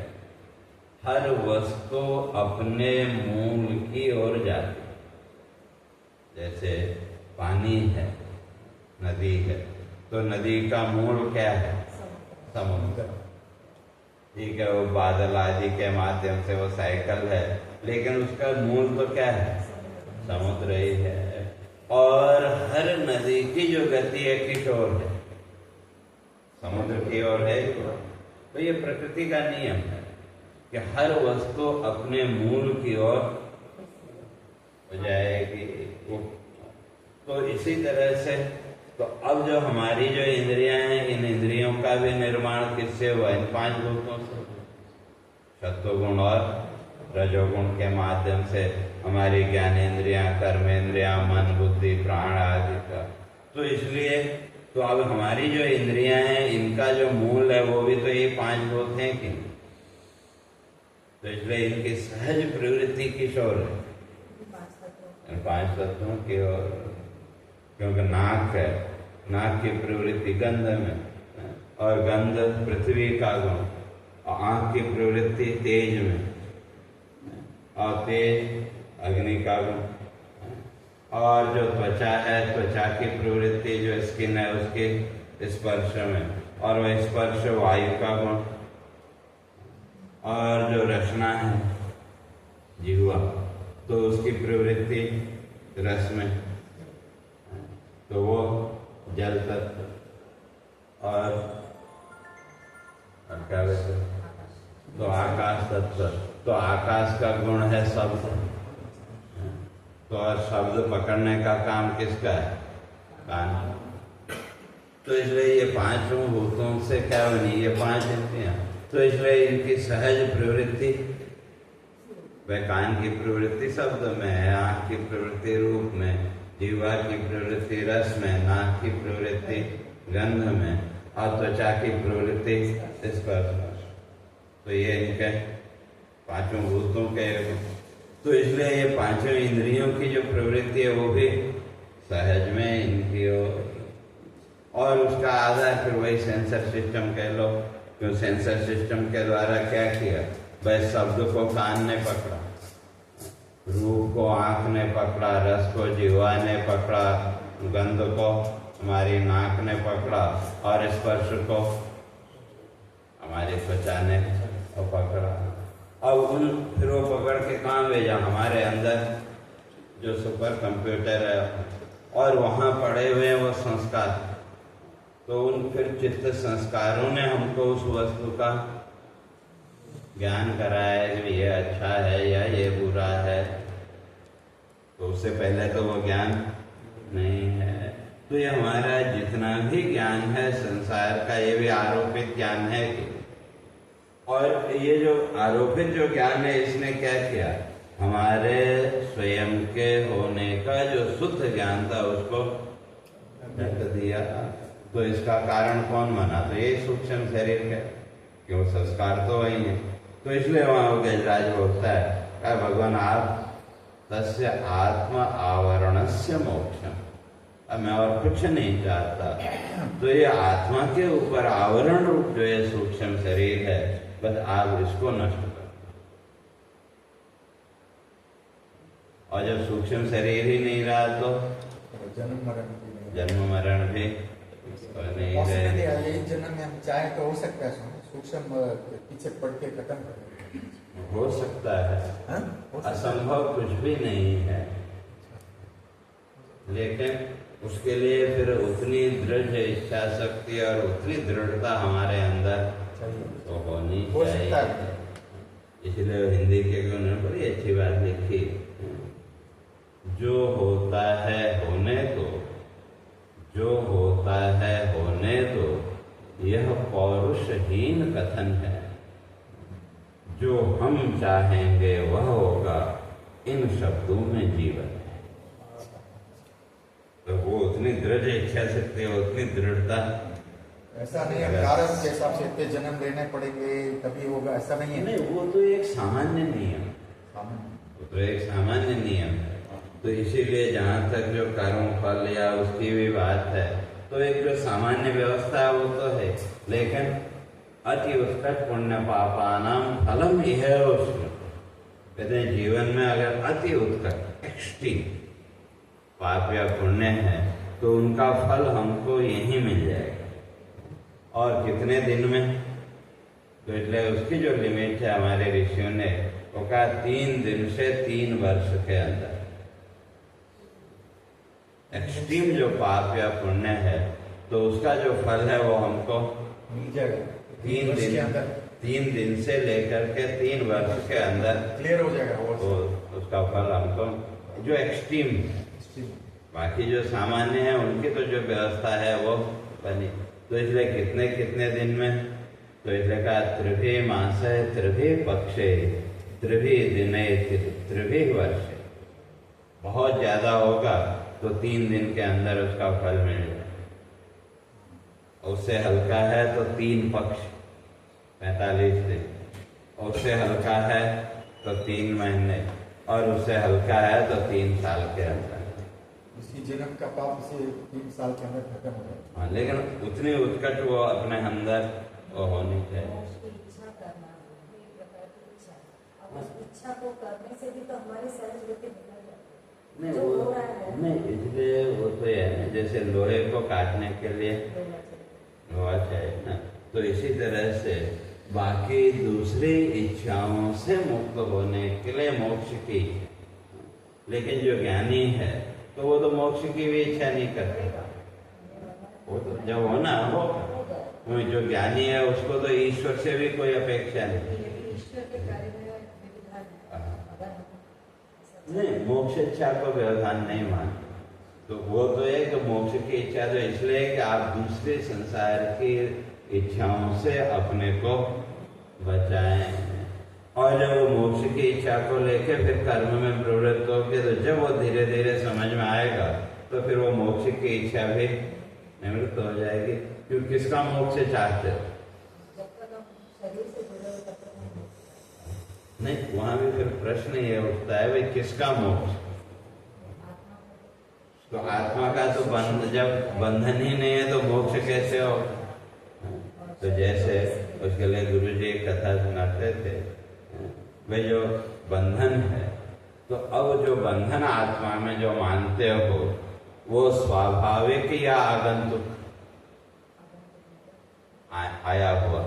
हर वस्तु अपने मूल की ओर जाती। जैसे पानी है, नदी है, तो नदी का मूल क्या है? समुद्र। ठीक है, वो बादल आदि के माध्यम से वो साइकिल है, लेकिन उसका मूल तो क्या है? समुद्र ही है। और हर नदी की जो गति है किस ओर है? समुद्र की ओर है। तो ये प्रकृति का नियम है कि हर वस्तु अपने मूल की ओर हो जाएगी। तो इसी तरह से तो अब जो हमारी जो इंद्रियां हैं, इन इंद्रियों का भी निर्माण किससे हुआ? इन 5 भूतों से। सत्वगुण और रजोगुण के माध्यम से हमारी ज्ञानेन्द्रियां, कर्मेंद्रियां, मन, बुद्धि, प्राण आदि का। तो इसलिए तो अब हमारी जो इंद्रियां हैं इनका जो मूल है वो भी तो ये 5 भूत हैं कि, तो इसलिए इनकी सहज प्रवृत्ति किस ओर है? 5 तत्वों की ओर। क्योंकि नाक है, नाक की प्रवृत्ति गंध में, और गंध पृथ्वी का गुण, और आंख की प्रवृत्ति तेज में, और तेज अग्नि का गुण। और जो त्वचा है, त्वचा की प्रवृत्ति जो स्किन है उसके स्पर्श में, और वह स्पर्श वायु का गुण। और जो रचना है जीवा, तो उसकी प्रवृत्ति रस में, तो वो जल तत्व। और क्या कहते हैं, तो आकाश तत्व, तो आकाश का गुण है शब्द। तो और शब्द पकड़ने का काम किसका है? कान। तो इसलिए ये पांचों भूतों से क्या बनी? ये पांच इंद्रियां। तो इसलिए इनकी सहज प्रवृत्ति, वह कान की प्रवृत्ति शब्द में है, आंख की प्रवृत्ति रूप में, जीवा की प्रवृत्ति रस में, नाक की प्रवृत्ति गंध में, और त्वचा की प्रवृत्ति स्पर्श में। तो ये इनके पांचों भूतों के। तो इसलिए ये पांचों इंद्रियों की जो प्रवृत्ति है वो भी सहज में इनकी और उसका आधार फिर वही सेंसर सिस्टम कह लो। क्यों सेंसर सिस्टम के द्वारा क्या किया? वह शब्द को कान ने पकड़ा, रूप को आंख ने पकड़ा, रस को जीवा ने पकड़ा, गंध को हमारी नाक ने पकड़ा, और स्पर्श को हमारी त्वचा ने पकड़ा। अब फिर वो पकड़ के कहाँ भेजा? हमारे अंदर जो सुपर कंप्यूटर है, और वहाँ पड़े हुए हैं वो संस्कार। तो उन फिर चित्त संस्कारों ने हमको उस वस्तु का ज्ञान कराया कि ये अच्छा है या ये बुरा है। तो उससे पहले तो वो ज्ञान नहीं है। तो ये हमारा जितना भी ज्ञान है संसार का, ये भी आरोपित ज्ञान है कि, और ये जो आरोपित जो ज्ञान है इसने क्या किया? हमारे स्वयं के होने का जो शुद्ध ज्ञान था उसको ढक दिया। तो इसका कारण कौन बना? तो ये सूक्ष्म शरीर है, क्यों संस्कार तो वही है। तो इसलिए वहां गजराज बोलता है भगवान आप तस्य आत्मा आवरणस्य मोक्षम। अब मैं और कुछ नहीं चाहता। तो ये आत्मा के ऊपर आवरण रूप जो ये सूक्ष्म शरीर है, बस आप इसको नष्ट कर। और जब सूक्ष्म शरीर ही नहीं रहा तो जन्म मरण भी नहीं रहे। यही जन्म में हम चाहे तो हो सकता है सूक्ष्म पीछे पड़ के खत्म कर, हो सकता है, असंभव कुछ भी नहीं है। लेकिन उसके लिए फिर उतनी दृढ़ इच्छा शक्ति और उतनी दृढ़ता हमारे अंदर तो होनी चाहिए। इसलिए हिंदी के उन्होंने बड़ी अच्छी बात लिखी, जो होता है होने दो, जो होता है होने दो, यह पौरुषहीन कथन है। जो हम चाहेंगे वह होगा, इन शब्दों में जीवन है। तो वो उतनी दृढ़ इच्छा शक्ति, उतनी दृढ़ता। ऐसा नहीं है प्रारब्ध के हिसाब से इतने जन्म लेने पड़ेंगे तभी होगा, ऐसा नहीं है। नहीं, वो तो एक सामान्य नियम, वो तो एक सामान्य नियम है। तो इसीलिए जहाँ तक जो कर्म फल या उसकी भी बात है, तो एक जो सामान्य व्यवस्था है वो तो है, लेकिन अति उत्कट पुण्य पापानाम फलम यह उसमें कहते हैं। जीवन में अगर अति उत्कट एक्सट्रीम पाप या पुण्य है तो उनका फल हमको यहीं मिल जाएगा। और कितने दिन में? तो इसलिए उसकी जो लिमिट है हमारे ऋषियों ने वो कहा 3 दिन से 3 वर्ष के अंदर। एक्सट्रीम जो पाप या पुण्य है तो उसका जो फल है वो हमको मिल जाएगा 3 दिन से लेकर के 3 वर्ष के अंदर क्लियर हो जाएगा वो। तो उसका फल हमको जो एक्सट्रीम, बाकी जो सामान्य है उनकी तो जो व्यवस्था है वो बनी। तो इसलिए कितने कितने दिन में? तो इसलिए कहा त्रिभी मास त्रिभी पक्षे त्रिभी दिने त्रिभी वर्ष। बहुत ज्यादा होगा तो 3 दिन के अंदर उसका फल मिल जाए। उससे हल्का है तो 3 पक्ष 45 दिन, उससे हल्का है तो 3 महीने, और उससे हल्का है तो 3 साल के अंदर। इसी जन्म का पाप से 3 साल के अंदर खत्म हो जाए। हाँ, लेकिन उतनी उत्कट वो अपने अंदर वो होनी चाहिए। उस इच्छा को करने से भी तो हमारी सहज वृत्ति निकल जाती है। नहीं जो वो हो रहा है नहीं, इसलिए वो तो है ना, जैसे लोहे को काटने के लिए लेना चाहिए। लोहा चाहिए ना, तो इसी तरह से बाकी दूसरी इच्छाओं से मुक्त होने के लिए मोक्ष की इच्छा। लेकिन जो ज्ञानी है तो वो तो मोक्ष की भी इच्छा नहीं करता, वो तो जब होना हो। जो ज्ञानी है उसको तो ईश्वर से भी कोई अपेक्षा नहीं। ईश्वर के कार्य में विधान है। अगर हम नहीं, मोक्ष इच्छा को व्यवधान नहीं मानते, तो वो तो है कि मोक्ष की इच्छा तो इसलिए कि आप दूसरे संसार की इच्छाओं से अपने को बचाएं, और जब वो मोक्ष की इच्छा को लेकर फिर कर्म में प्रवृत्त होगे तो जब वो धीरे धीरे समझ में आएगा तो फिर वो मोक्ष की इच्छा भी निवृत्त हो जाएगी। क्योंकि किसका मोक्ष चाहते हो? जब तक हम शरीर से जुड़े हुए तब तक हम नहीं, वहां भी फिर प्रश्न ये उठता है भाई किसका मोक्ष? तो आत्मा का तो जब बंधन ही नहीं है तो मोक्ष कैसे हो? तो जैसे उसके लिए गुरु जी एक कथा सुनाते थे, भाई जो बंधन है, तो अब जो बंधन आत्मा में जो मानते हो वो स्वाभाविक या आगंतुक आया हुआ?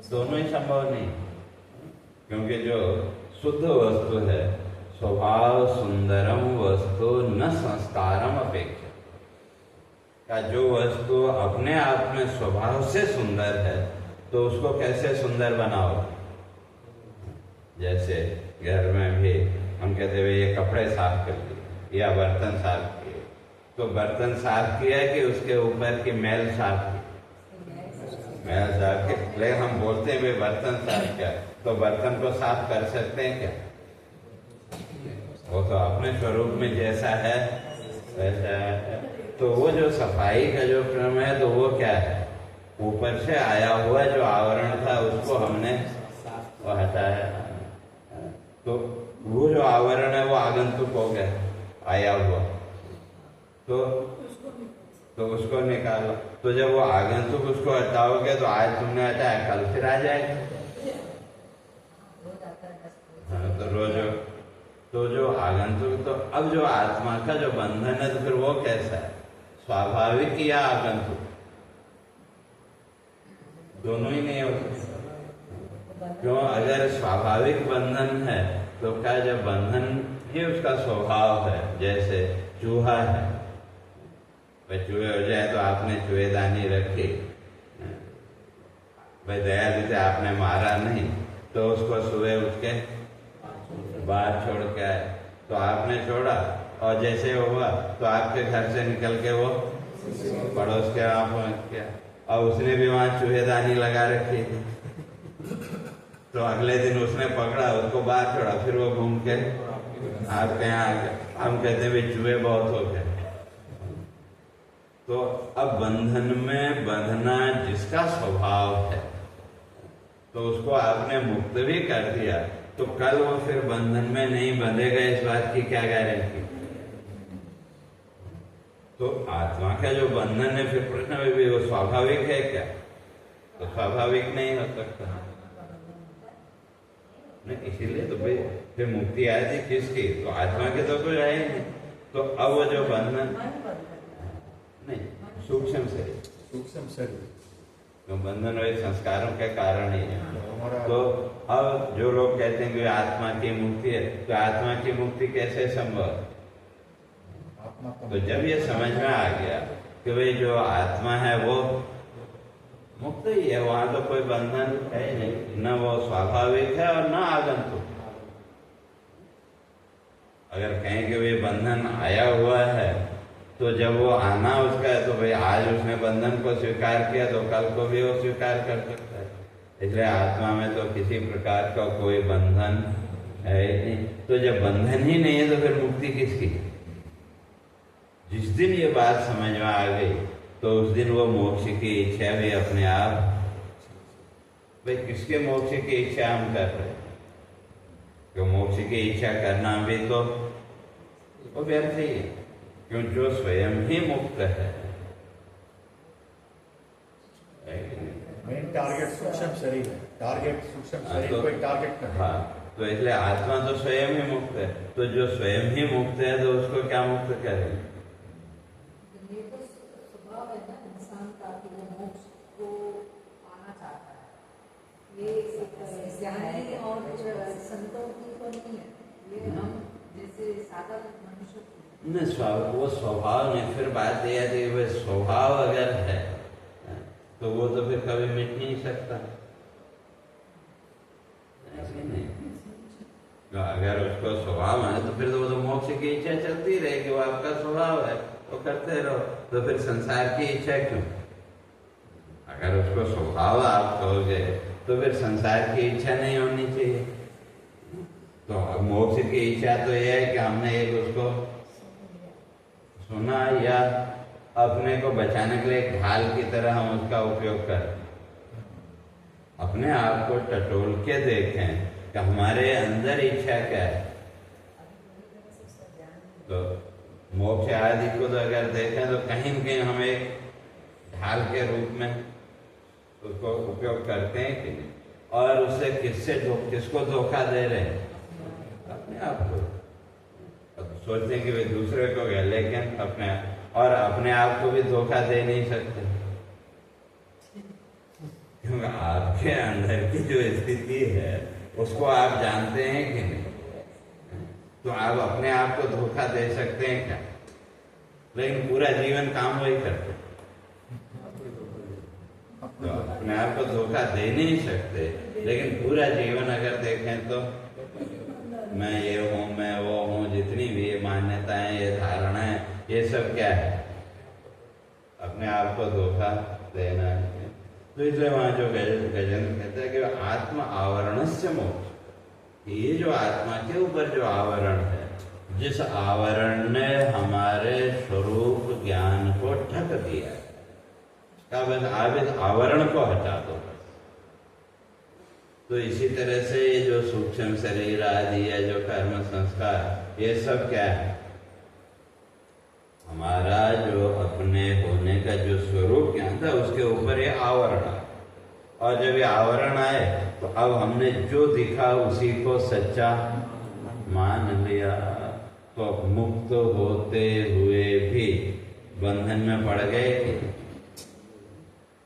दोनों ही संभव नहीं, क्योंकि जो शुद्ध वस्तु है, स्वभाव सुंदरम वस्तु न संस्कारम अपेक्षा, का जो वस्तु अपने आप में स्वभाव से सुंदर है तो उसको कैसे सुंदर बनाओ? जैसे घर में भी हम कहते हैं ये कपड़े साफ कर दिए या बर्तन साफ किए, तो बर्तन साफ किया कि उसके ऊपर की मैल साफ की? मैल साफ की, लेकिन हम बोलते हैं भाई बर्तन साफ किया, तो बर्तन को साफ कर सकते हैं क्या? वो तो अपने स्वरूप में जैसा है वैसा है। तो वो जो सफाई का जो क्रम है तो वो क्या है? ऊपर से आया हुआ जो आवरण था उसको हमने वो हटाया, तो वो जो आवरण है वो आगंतुक हो गया, आया हुआ, तो उसको निकालो। तो जब वो आगंतुक उसको हटाओगे तो आज तुमने हटाया, कल फिर आ जाएगा। हाँ, तो रोज तो जो आगंतुक, तो अब जो आत्मा का जो बंधन है तो फिर वो कैसा है? स्वाभाविक या आगंतुक? दोनों ही नहीं होते। क्यों? अगर स्वाभाविक बंधन है तो क्या, जब बंधन ही उसका स्वभाव है, जैसे चूहा है, भाई चूहे हो जाए तो आपने चूहेदानी रखी, भाई दयालु से आपने मारा नहीं तो उसको सुबह उठ के बाहर छोड़ के आए, तो आपने छोड़ा और जैसे हुआ तो आपके घर से निकल के वो पड़ोस के वहां पहुंच गया, और उसने भी वहां चूहेदानी लगा रखी थी, तो अगले दिन उसने पकड़ा, उसको बाहर छोड़ा, फिर वो घूम के आपके यहाँ आ गया। हम कहते हैं भाई चूहे बहुत हो गए। तो अब बंधन में बंधना जिसका स्वभाव है तो उसको आपने मुक्त भी कर दिया, तो कल वो फिर बंधन में नहीं बंधेगा, इस बात की क्या गारंटी? तो आत्मा का जो बंधन है, फिर प्रश्न में भी वो स्वाभाविक है क्या? तो स्वाभाविक नहीं हो सकता। नहीं, इसीलिए तो भाई फिर मुक्ति आई थी किसकी? तो आत्मा के तो कोई आए नहीं। तो अब वो जो बंधन नहीं, सूक्ष्म शरीर तो बंधन वही संस्कारों के कारण ही है। तो अब जो लोग कहते हैं कि आत्मा की मुक्ति है, तो आत्मा की मुक्ति कैसे संभव? तो जब ये समझ में आ गया कि भाई जो आत्मा है वो मुक्त ही है, वहां तो कोई बंधन है ही नहीं, न वो स्वाभाविक है और न आगंतुक। अगर कहें कि भाई बंधन आया हुआ है, तो जब वो आना उसका है, तो भाई आज उसने बंधन को स्वीकार किया तो कल को भी वो स्वीकार कर सकता है। इसलिए आत्मा में तो किसी प्रकार का कोई बंधन है ही नहीं। तो जब बंधन ही नहीं है तो फिर मुक्ति किसकी? जिस दिन ये बात समझ में आ गई तो उस दिन वो मोक्ष की इच्छा भी अपने आप, भाई किसके मोक्ष की इच्छा हम कर रहे हैं? क्यों मोक्ष की इच्छा करना भी तो वो व्यर्थ ही है, क्यों जो स्वयं ही मुक्त है। मेन टारगेट सूक्ष्म शरीर है, टारगेट सूक्ष्म हाँ, शरीर तो- को एक टारगेट करना है। हाँ, तो इसलिए आत्मा तो स्वयं ही मुक्त है, तो जो स्वयं ही मुक्त है तो उसको क्या मुक्त करेंगे? ये तो स्वभाव है ना इंसान का कि वो मोक्ष को पाना चाहता है। ये ज्ञानी और संतों की तो नहीं है, ये हम जैसे साधारण मनुष्य की। नहीं, वो स्वभाव नहीं, फिर बात यह है कि वह स्वभाव अगर है तो वो तो फिर कभी मिट नहीं सकता, ऐसे नहीं। तो अगर उसको स्वभाव है तो फिर तो वो तो मोक्ष की इच्छा चलती रहेगी, वो आपका स्वभाव है, वो करते रहो। तो फिर संसार की इच्छा क्यों? अगर उसको स्वभाव आप कहोगे तो फिर संसार की इच्छा नहीं होनी चाहिए। तो मोक्ष की इच्छा तो यह है कि हमने एक उसको सुना या अपने को बचाने के लिए एक ढाल की तरह हम उसका उपयोग करें, अपने आप को टटोल के देखें कि हमारे अंदर इच्छा क्या है। तो मोक्ष आदि को तो अगर देखें तो कहीं न कहीं हम एक ढाल के रूप में उसको उपयोग करते हैं कि नहीं, और उससे किसको धोखा दे रहे हैं? अपने आप को। अब सोचते हैं कि वे दूसरे को गए, लेकिन अपने आप को भी धोखा दे नहीं सकते, क्योंकि आपके अंदर की जो स्थिति है उसको आप जानते हैं कि नहीं। तो आप अपने आप को धोखा दे सकते हैं क्या? लेकिन पूरा जीवन काम वही करते, तो अपने आप को धोखा दे नहीं सकते। लेकिन पूरा जीवन अगर देखें तो मैं ये हूँ, मैं वो हूँ, जितनी भी ये मान्यताएं, ये धारणाएं, ये सब क्या है? अपने आप को धोखा देना है। तो इसलिए वहां जो गजेंद्र कहते हैं कि आत्मा आवरण से मोक्ष, ये जो आत्मा के ऊपर जो आवरण है, जिस आवरण ने हमारे स्वरूप ज्ञान को ढक दिया है, बस आप इस आवरण को हटा दो। तो इसी तरह से ये जो सूक्ष्म शरीर आदि है, जो कर्म संस्कार, ये सब क्या है? हमारा जो अपने होने का जो स्वरूप ज्ञान था उसके ऊपर ये आवरण है। और जब ये आवरण आए तो अब हमने जो दिखा उसी को सच्चा मान लिया, तो मुक्त होते हुए भी बंधन में पड़ गए कि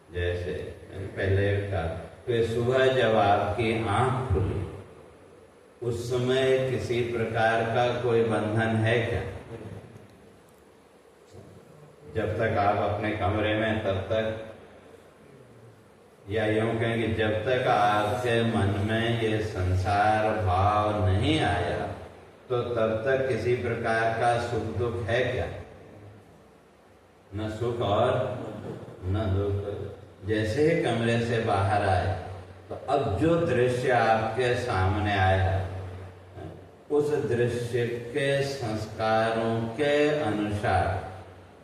जैसे पहले कहा, तो सुबह जब आपकी आंख खुली उस समय किसी प्रकार का कोई बंधन है क्या? जब तक आप अपने कमरे में, तब तक, या यूं कहेंगे जब तक आपके मन में ये संसार भाव नहीं आया, तो तब तक किसी प्रकार का सुख दुख है क्या? न सुख और न दुख। जैसे ही कमरे से बाहर आए तो अब जो दृश्य आपके सामने आया, उस दृश्य के संस्कारों के अनुसार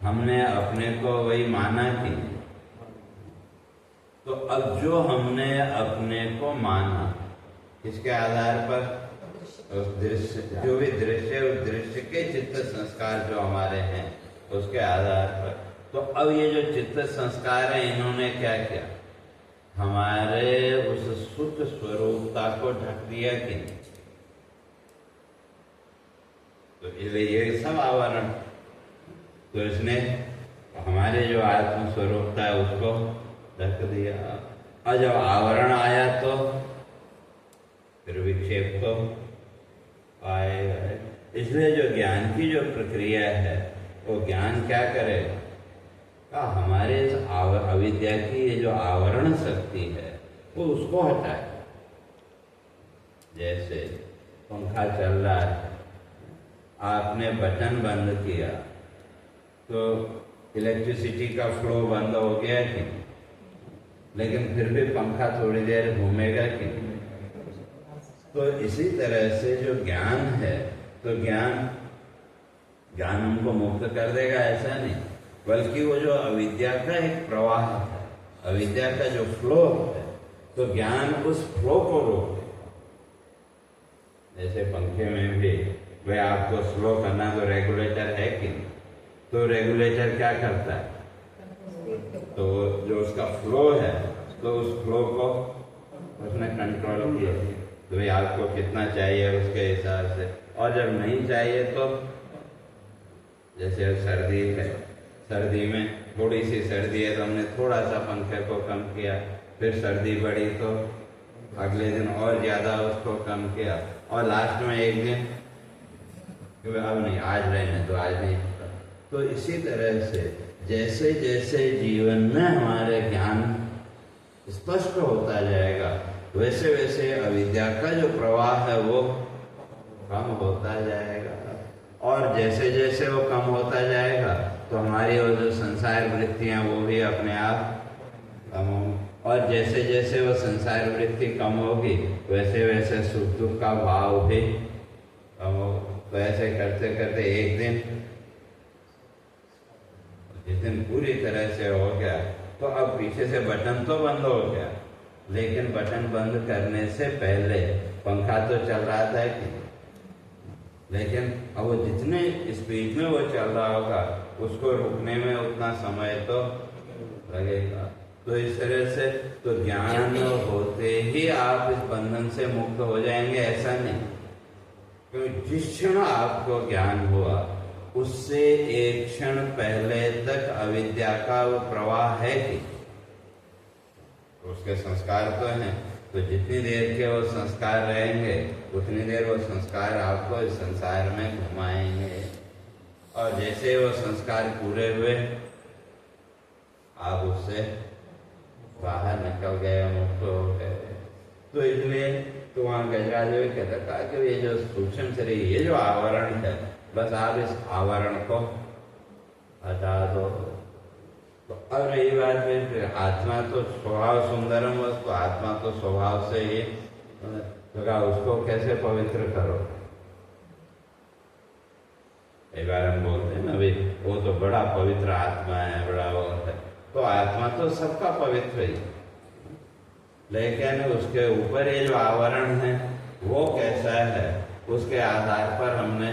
हमने अपने को वही माना कि, तो अब जो हमने अपने को माना किसके आधार पर? उस दृश्य, जो भी दृश्य, उस दृश्य के चित्त संस्कार जो हमारे हैं उसके आधार पर। तो अब ये जो चित्त संस्कार है, इन्होंने क्या किया? हमारे उस शुद्ध स्वरूपता को ढक दिया कि नहीं? तो ये सब आवरण, तो इसने हमारे जो आत्म स्वरूपता है उसको ढक दिया। और जब आवरण आया तो फिर विक्षेप तो आएगा। इसलिए जो ज्ञान की जो प्रक्रिया है, वो ज्ञान क्या करेगा? हमारे इस अविद्या की ये जो आवरण शक्ति है वो उसको हटाए। जैसे पंखा चल रहा है, आपने बटन बंद किया तो इलेक्ट्रिसिटी का फ्लो बंद हो गया कि नहीं? लेकिन फिर भी पंखा थोड़ी देर घूमेगा कि नहीं? तो इसी तरह से जो ज्ञान है, तो ज्ञान हमको मुक्त कर देगा ऐसा नहीं, बल्कि वो जो अविद्या का एक प्रवाह है, अविद्या का जो फ्लो है, तो ज्ञान उस फ्लो को रोक देगा। जैसे पंखे में भी वह आपको स्लो करना, तो रेगुलेटर है कि नहीं? तो रेगुलेटर क्या करता है? तो जो उसका फ्लो है तो उस फ्लो को उसने कंट्रोल किया तो भाई आपको कितना चाहिए उसके हिसाब से। और जब नहीं चाहिए तो जैसे अब सर्दी है, सर्दी में थोड़ी सी सर्दी है तो हमने थोड़ा सा पंखे को कम किया, फिर सर्दी बढ़ी तो अगले दिन और ज़्यादा उसको कम किया, और लास्ट में एक दिन कि अब नहीं, आज रहने तो आज नहीं। तो इसी तरह से जैसे जैसे जीवन में हमारे ज्ञान स्पष्ट होता जाएगा वैसे वैसे अविद्या का जो प्रवाह है वो कम होता जाएगा, और जैसे जैसे वो कम होता जाएगा तो हमारी वो जो संसार वृत्तियाँ वो भी अपने आप कम होंगी, और जैसे जैसे वो संसार वृत्ति कम होगी वैसे वैसे सुख दुख का भाव भी कम होगा। तो ऐसे करते करते एक दिन जिस दिन पूरी तरह से हो गया तो अब पीछे से बटन तो बंद हो गया, लेकिन बटन बंद करने से पहले पंखा तो चल रहा था कि, लेकिन अब वो जितने स्पीड में वो चल रहा होगा उसको रुकने में उतना समय तो लगेगा। तो इस तरह से तो ज्ञान होते ही आप इस बंधन से मुक्त हो जाएंगे ऐसा नहीं, क्योंकि जिस क्षण आपको ज्ञान हुआ उससे एक क्षण पहले तक अविद्या का वो प्रवाह है कि उसके संस्कार तो हैं, तो जितनी देर के वो संस्कार रहेंगे उतनी देर वो संस्कार आपको इस संसार में घुमाएंगे, और जैसे वो संस्कार पूरे हुए आप उससे बाहर निकल गए, मुक्त हो गए। तो इसलिए तो वहाँ गजराज भी कहता था कि ये जो सूक्ष्म शरीर, ये जो आवरण है, बस आप इस आवरण को हटा दो। तो अब रही बात फिर आत्मा तो स्वभाव सुंदरम वस्तु, आत्मा तो स्वभाव से ही, तो कहा उसको कैसे पवित्र करो। एक बार हम बोलते हैं ना भाई वो तो बड़ा पवित्र आत्मा है, बड़ा वो है, तो आत्मा तो सबका पवित्र ही, लेकिन उसके ऊपर ये जो आवरण है वो कैसा है उसके आधार पर हमने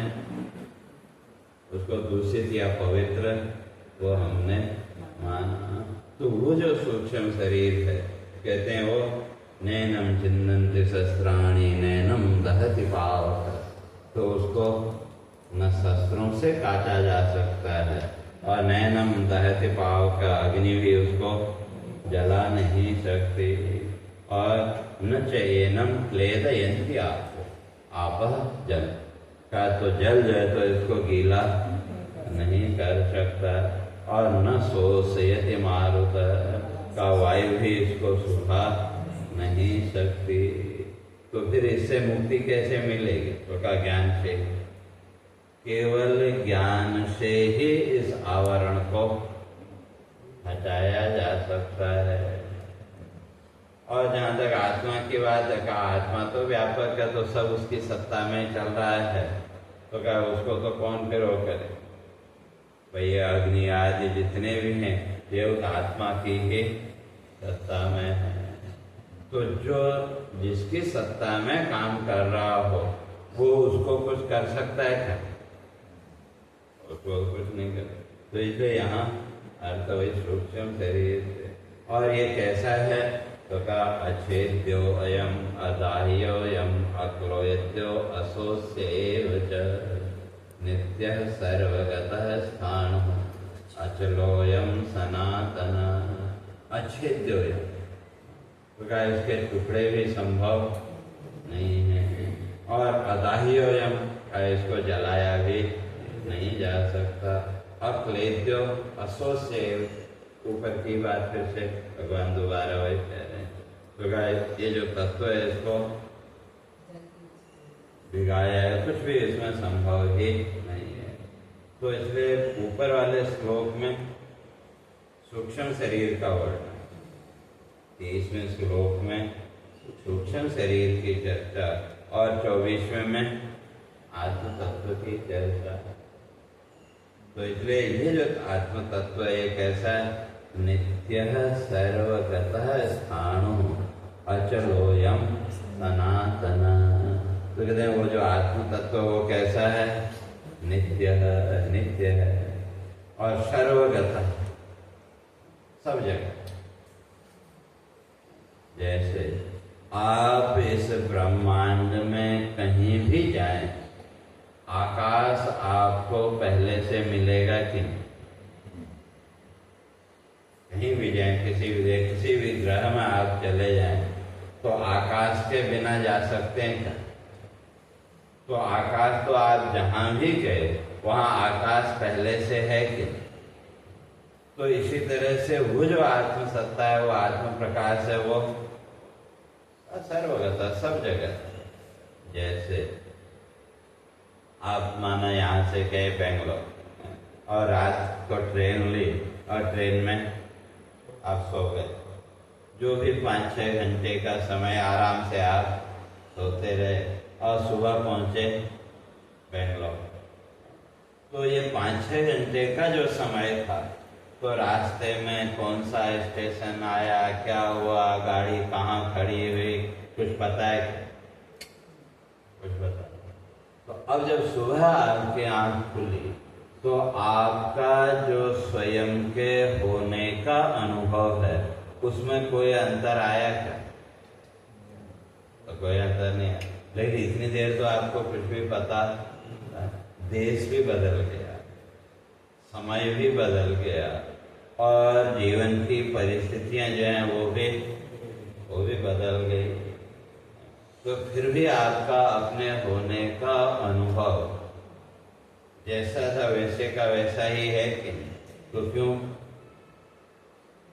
उसको दूषित या पवित्र वो हमने माना। तो वो जो सूक्ष्म शरीर है कहते हैं वो नैनम चिन्नन्ति शस्त्राणि नैनम दहति पावक, तो उसको न शस्त्रों से काटा जा सकता है और नैनम दहति पावक, अग्नि भी उसको जला नहीं सकती, और न चैनम क्लेदयन्ति आप जल का, तो जल जो है तो इसको गीला नहीं कर सकता, और न शोषयति मारुत का, वायु भी इसको सुखा नहीं सकती। तो फिर इससे मुक्ति कैसे मिलेगी? तो का ज्ञान से, केवल ज्ञान से ही इस आवरण को हटाया जा सकता है। और जहाँ तक आत्मा की बात है, कहा आत्मा तो व्यापक है, तो सब उसकी सत्ता में चल रहा है, तो क्या उसको तो कौन फिर वो करे? भाई अग्नि आदि जितने भी हैं ये उस आत्मा की ही सत्ता में है। तो जो जिसकी सत्ता में काम कर रहा हो वो उसको कुछ कर सकता है क्या? उसको कुछ नहीं कर। तो इसलिए यहाँ अर्थ वही सूक्ष्म शरीर से। और ये कैसा है? तो का अच्छेद्यो अयम अदाह्योयम अक्लोयद्यो असोस्यैव च नित्यः सर्वगतः स्थाणुः अचलोयम सनातन अच्छेद्योयम, तो का इसके टुकड़े भी संभव नहीं है, और अदाह्योयम का इसको जलाया भी नहीं जा सकता। अक्लेद्यो असोस्यैव, ऊपर की बात फिर से भगवान दोबारा वही कह रहे हैं, तो गाइस ये जो तत्व है इसको बिगाया है, कुछ भी इसमें संभव ही नहीं है। तो इसलिए ऊपर वाले श्लोक में सूक्ष्म शरीर का वर्णन, 30वें श्लोक में सूक्ष्म शरीर की चर्चा, और 24वें में आत्म तत्व की चर्चा। तो इसलिए ये जो आत्म तत्व है ये कैसा है? नित्यः सर्वगतः स्थाणुः अचलोयम सनातन। तो कहते हैं वो जो आत्म तत्व वो कैसा है? नित्य है, नित्य है और सर्वगतः, सब जगह। जैसे आप इस ब्रह्मांड में कहीं भी जाएं, आकाश आपको पहले से मिलेगा कि नहीं? कहीं भी जाएं, किसी भी ग्रह में आप चले जाएं, तो आकाश के बिना जा सकते हैं क्या? तो आकाश तो आप जहां भी गए वहां आकाश पहले से है कि? तो इसी तरह से वो जो आत्म सत्ता है, वो आत्म प्रकाश है, वो सर्वगत सब जगह। जैसे आप माना यहाँ से गए बेंगलोर और रात को ट्रेन ली और ट्रेन में आप सो गए, जो भी 5-6 घंटे का समय आराम से आप सोते रहे और सुबह पहुंचे बेंगलोर। तो ये 5-6 घंटे का जो समय था, तो रास्ते में कौन सा स्टेशन आया, क्या हुआ, गाड़ी कहाँ खड़ी हुई, कुछ पता है? कुछ पता। तो अब जब सुबह आपकी आंख खुली, तो आपका जो स्वयं के होने का अनुभव है, उसमें कोई अंतर आया क्या? तो कोई अंतर नहीं आया। लेकिन इतनी देर तो आपको कुछ भी पता, देश भी बदल गया, समय भी बदल गया, और जीवन की परिस्थितियां जो हैं वो भी बदल गई। तो फिर भी आपका अपने होने का अनुभव जैसा था वैसे का वैसा ही है कि नहीं? तो क्यों?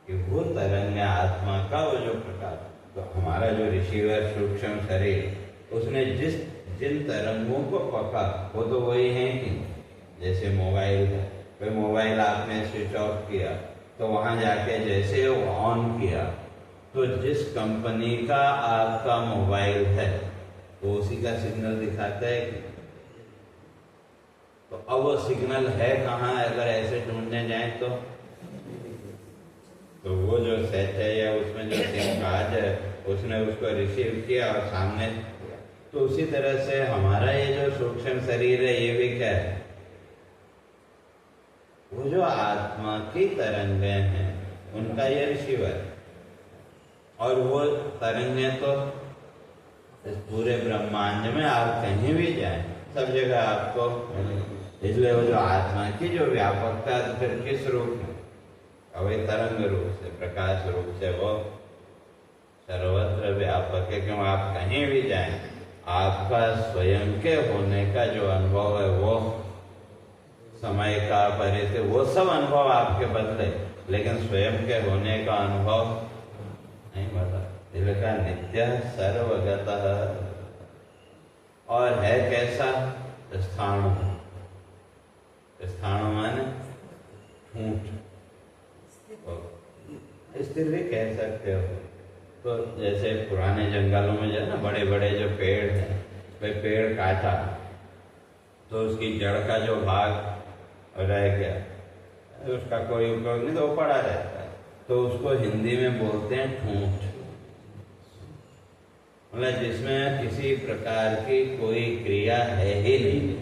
कि वो तरंग आत्मा का वो जो प्रकाश, तो हमारा जो रिसीवर सूक्ष्म शरीर, उसने जिन तरंगों को पका, वो तो वही है कि? जैसे मोबाइल है, कोई मोबाइल आपने स्विच ऑफ किया, तो वहां जाके जैसे वो ऑन किया, तो जिस कंपनी का आपका मोबाइल है वो उसी का सिग्नल दिखाता है कि? तो अब वो सिग्नल है कहाँ? अगर ऐसे ढूंढने जाए तो वो जो सेट है या उसमें जो सिम कार्ड है, उसने उसको रिसीव किया और सामने। तो उसी तरह से हमारा ये जो सूक्ष्म शरीर है, ये भी क्या है? वो जो आत्मा की तरंगें हैं, उनका ये रिसीवर, और वो तरंगें तो इस पूरे ब्रह्मांड में आप कहीं भी जाएं, सब जगह आपको। इसलिए वो जो आत्मा की जो व्यापकता, तो फिर किस रूप में? वही तरंग रूप से, प्रकाश रूप से वो सर्वत्र व्यापक है। क्यों? आप कहीं भी जाएं, आपका स्वयं के होने का जो अनुभव है, वो समय का परिधि, वो सब अनुभव आपके बदले, लेकिन स्वयं के होने का अनुभव नहीं बदला। इसलिए कहा नित्य सर्वगतः। और है कैसा? स्थाणु। स्थाणु माने ठूंठ, स्थिर भी कह सकते हो। तो जैसे पुराने जंगलों में जो ना बड़े बड़े जो पेड़ हैं, वे पेड़ काटा तो उसकी जड़ का जो भाग रह गया, उसका कोई उपयोग नहीं, तो वो पड़ा रहता है। तो उसको हिंदी में बोलते हैं ठूंठ। मतलब जिसमें किसी प्रकार की कोई क्रिया है ही नहीं।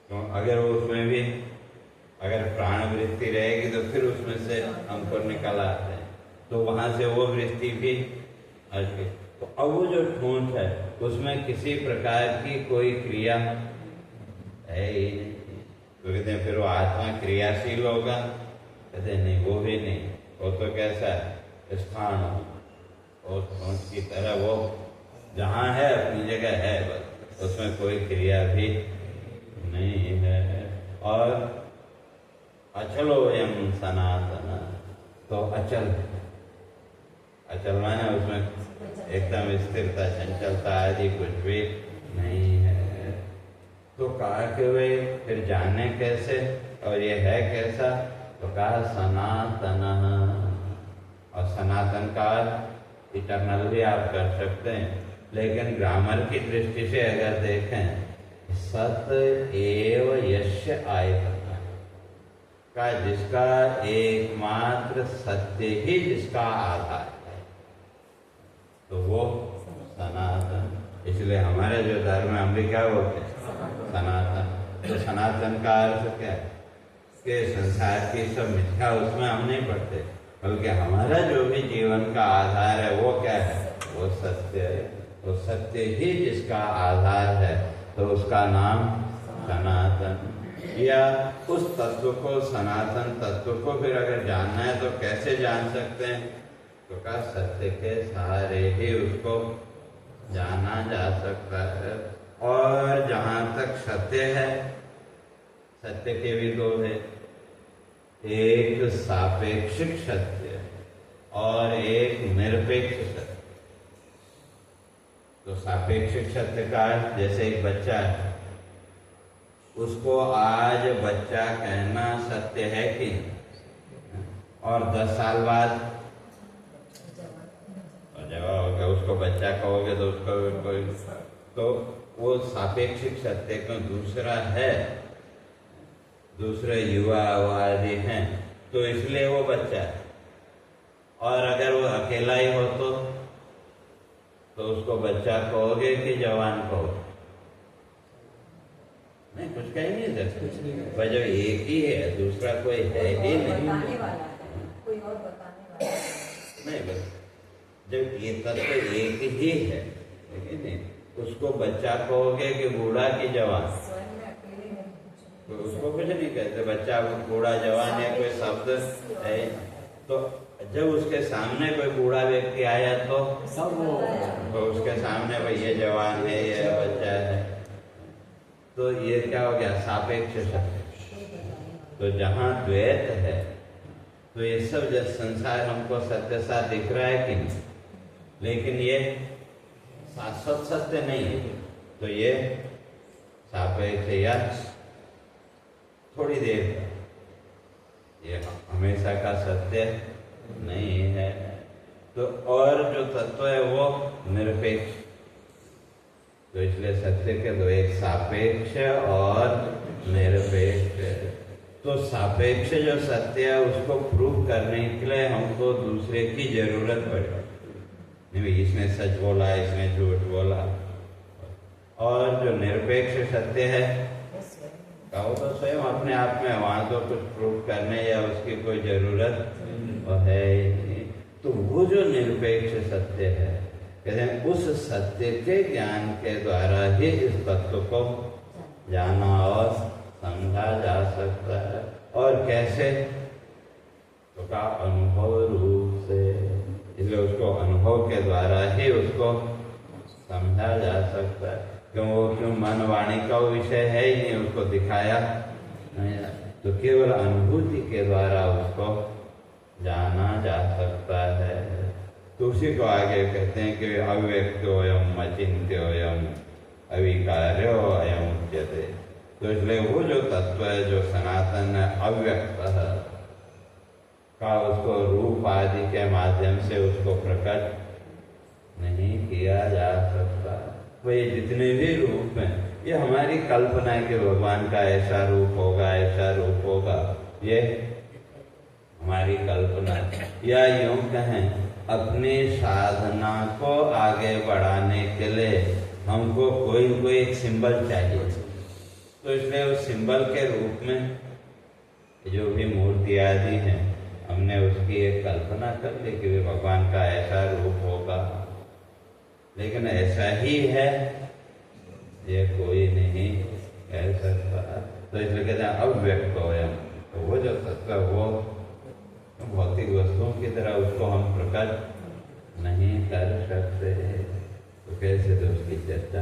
तो अगर वो उसमें भी अगर प्राण वृत्ति रहेगी, तो फिर उसमें से अंकुर निकल आते हैं, तो वहां से वो वृत्ति भी हट गई। तो अब वो जो ठूंठ है, उसमें किसी प्रकार की कोई क्रिया है ही नहीं। तो कहते हैं फिर वो आत्मा क्रियाशील होगा? कहते हैं नहीं, वो भी नहीं। वो तो कैसा है? स्थान और ठूंठ की तरह, वो जहाँ है अपनी जगह है, बस उसमें कोई क्रिया भी नहीं है। और अचलोयम सनातन, तो अचल, अचल माने उसमें एकदम स्थिरता, चंचलता आदि कुछ भी नहीं है। तो कहा कि वे फिर जाने कैसे, और ये है कैसा? तो कहा सनातन। और सनातन का इटर्नल भी आप कर सकते हैं, लेकिन ग्रामर की दृष्टि से अगर देखें, सत एव यस्य आयतन का, जिसका एकमात्र सत्य ही जिसका आधार है, तो वो सनातन। इसलिए हमारे जो धर्म में हम भी क्या बोलते हैं? सनातन। तो सनातन का अर्थ क्या है? कि संसार की सब मिथ्या उसमें हम नहीं पढ़ते, बल्कि हमारा जो भी जीवन का आधार है वो क्या है, वो सत्य है। वो सत्य ही जिसका आधार है तो उसका नाम सनातन। या उस तत्व को, सनातन तत्व को फिर अगर जानना है तो कैसे जान सकते हैं, तो कहा सत्य के सहारे ही उसको जाना जा सकता है। और जहाँ तक सत्य है, सत्य के भी दो है, एक सापेक्षिक सत्य और एक निरपेक्ष सत्य। तो सापेक्षिक सत्य का जैसे एक बच्चा है, उसको आज बच्चा कहना सत्य है कि नहीं, और 10 साल बाद जब होगा उसको बच्चा कहोगे तो उसको कोई, तो वो सापेक्षिक सत्य को दूसरा है, दूसरे युवा आदि हैं, तो इसलिए वो बच्चा है। और अगर वो अकेला ही हो तो उसको बच्चा कहोगे कि जवान कहोगे? नहीं, कुछ कह नहीं सकते। पर जब एक ही है, दूसरा कोई है ही नहीं, बताने वाला है, कोई और बताने वाला है। नहीं, बस जब ये तत्व एक ही है, लेकिन उसको बच्चा कहोगे कि बूढ़ा की जवान? स्वयं में अकेले नहीं, तो उसको कुछ नहीं कहते, बच्चा बूढ़ा जवान या कोई शब्द है। तो जब उसके सामने कोई बूढ़ा व्यक्ति आया तो उसके सामने भाई ये जवान है, ये बच्चा है, तो ये क्या हो गया, सापेक्ष सत्य। तो जहाँ द्वैत है तो ये सब जब संसार हमको सत्य सा दिख रहा है कि नहीं, लेकिन ये शाश्वत सत्य नहीं है, तो ये सापेक्ष या थोड़ी देर का, ये हमेशा का सत्य नहीं है। तो और जो तत्व है वो निरपेक्ष। तो इसलिए सत्य के दो, एक सापेक्ष और निरपेक्ष। तो सापेक्ष जो सत्य है उसको प्रूव करने के लिए हमको दूसरे की जरूरत पड़ेगी। नहीं, इसने सच बोला, इसने झूठ बोला। और जो निरपेक्ष सत्य है कहो तो स्वयं अपने आप में, वहां तो कुछ प्रूव करने या उसकी कोई जरूरत है ही नहीं। तो वो जो निरपेक्ष सत्य है, कहते हैं उस सत्य के ज्ञान के द्वारा ही इस तत्व को जाना और समझा जा सकता है। और कैसे, तो का अनुभव रूप से, इसलिए उसको अनुभव के द्वारा ही उसको समझा जा सकता है। क्यों मन वाणी का विषय है ही नहीं, उसको दिखाया नहीं, तो केवल अनुभूति के द्वारा उसको जाना जा सकता है। तो उसी को आगे कहते हैं कि अव्यक्तोयम अचिन्त्योयम अविकार्यो अयम उच्यते। तो इसलिए वो जो तत्व है जो सनातन है, अव्यक्त है का, उसको रूप आदि के माध्यम से उसको प्रकट नहीं किया जा सकता। तो ये जितने भी रूप हैं, ये हमारी कल्पना है कि भगवान का ऐसा रूप होगा, ऐसा रूप होगा, ये हमारी कल्पना है। या यूं कहें, अपनी साधना को आगे बढ़ाने के लिए हमको कोई एक सिंबल चाहिए। तो इसलिए उस सिंबल के रूप में जो भी मूर्ति आदि हैं, हमने उसकी एक कल्पना कर ली कि भगवान का ऐसा रूप होगा, लेकिन ऐसा ही है ये कोई नहीं कह सकता। तो इसलिए कहते हैं अव्यक्त होयम। तो वो जो तत्व वो भौतिक वस्तुओं की तरह उसको हम प्रकट नहीं कर सकते। तो कैसे तो उसकी चर्चा